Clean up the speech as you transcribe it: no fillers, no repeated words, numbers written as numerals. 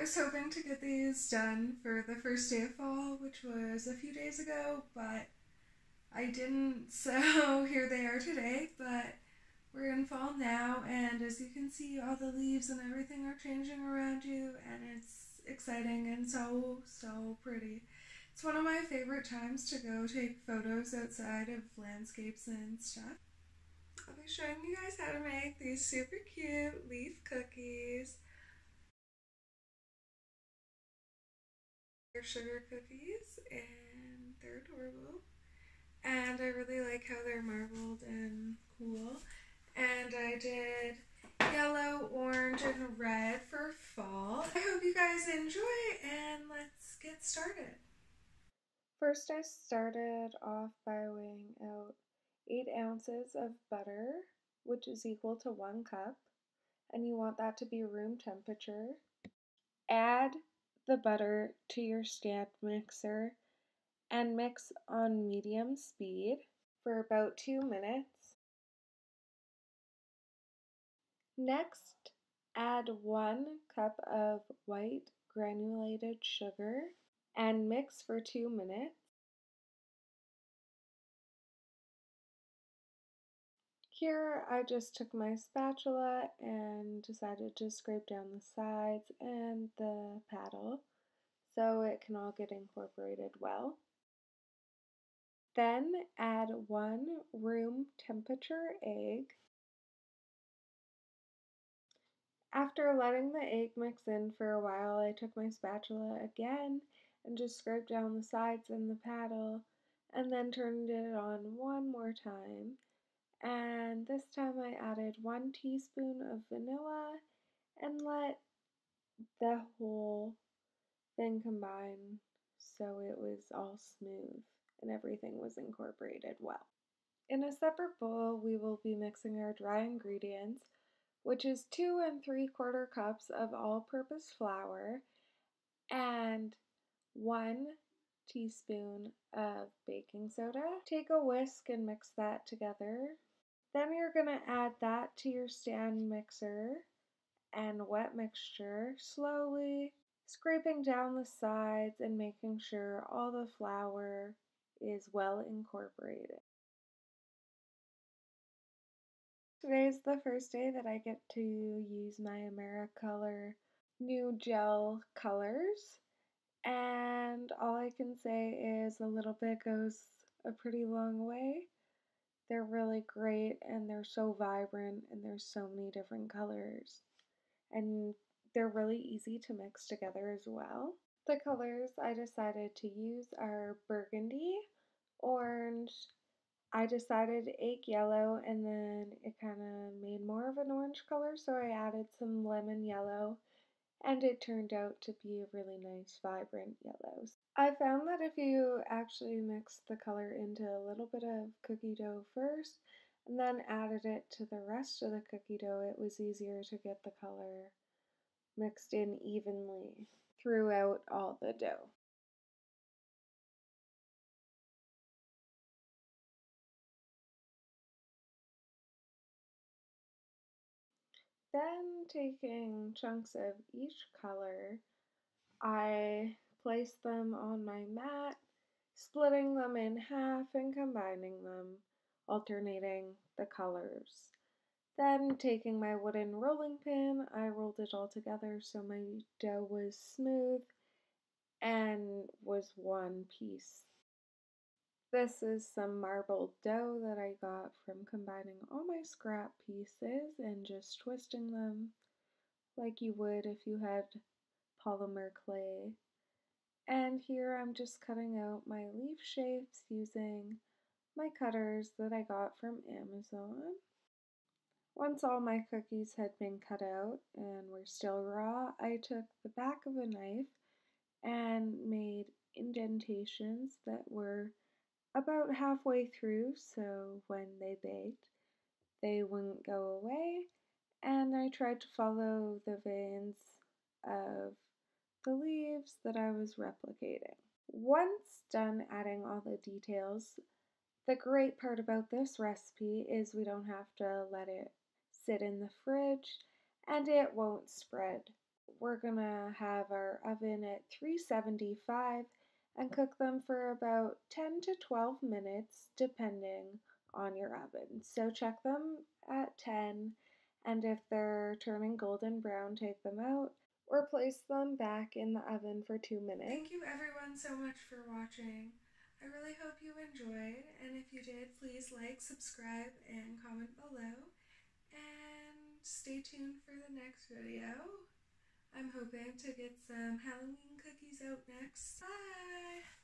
was hoping to get these done for the first day of fall, which was a few days ago, but I didn't, so here they are today. But we're in fall now, and as you can see, all the leaves and everything are changing around you, and it's exciting and so pretty. It's one of my favorite times to go take photos outside of landscapes and stuff. I'll be showing you guys how to make these super cute leaf cookies. They're sugar cookies and they're adorable. And I really like how they're marbled and cool. And I did yellow, orange, and red for fall. I hope you guys enjoy, and let's get started. First, I started off by weighing out 8 ounces of butter, which is equal to 1 cup, and you want that to be room temperature. Add the butter to your stand mixer and mix on medium speed for about 2 minutes. Next, add 1 cup of white granulated sugar and mix for 2 minutes. Here I just took my spatula and decided to scrape down the sides and the paddle so it can all get incorporated well. Then add 1 room temperature egg. After letting the egg mix in for a while, I took my spatula again and just scraped down the sides and the paddle and then turned it on one more time. And this time I added 1 teaspoon of vanilla and let the whole thing combine so it was all smooth and everything was incorporated well. In a separate bowl, we will be mixing our dry ingredients, which is 2 3/4 cups of all-purpose flour and 1 teaspoon of baking soda. Take a whisk and mix that together. Then you're going to add that to your stand mixer and wet mixture slowly, scraping down the sides and making sure all the flour is well incorporated. Today's the first day that I get to use my Americolor new gel colors, and all I can say is a little bit goes a pretty long way. They're really great and they're so vibrant and there's so many different colors, and they're really easy to mix together as well. The colors I decided to use are burgundy, orange, I decided egg yellow, and then it kind of made more of an orange color, so I added some lemon yellow, and it turned out to be a really nice vibrant yellow. I found that if you actually mixed the color into a little bit of cookie dough first and then added it to the rest of the cookie dough, it was easier to get the color mixed in evenly throughout all the dough. Then, taking chunks of each color, I place them on my mat, splitting them in half and combining them, alternating the colors. Then, taking my wooden rolling pin, I rolled it all together so my dough was smooth and was one piece. This is some marbled dough that I got from combining all my scrap pieces and just twisting them like you would if you had polymer clay. And here I'm just cutting out my leaf shapes using my cutters that I got from Amazon. Once all my cookies had been cut out and were still raw, I took the back of a knife and made indentations that were about halfway through, so when they baked, they wouldn't go away, and I tried to follow the veins of the leaves that I was replicating. Once done adding all the details, the great part about this recipe is we don't have to let it sit in the fridge, and it won't spread We're gonna have our oven at 375 and cook them for about 10 to 12 minutes depending on your oven. So check them at 10, and if they're turning golden brown, take them out or place them back in the oven for 2 minutes. Thank you everyone so much for watching. I really hope you enjoyed, and if you did, please like, subscribe, and comment below. And stay tuned for the next video. I'm hoping to get some Halloween cookies out next. Bye!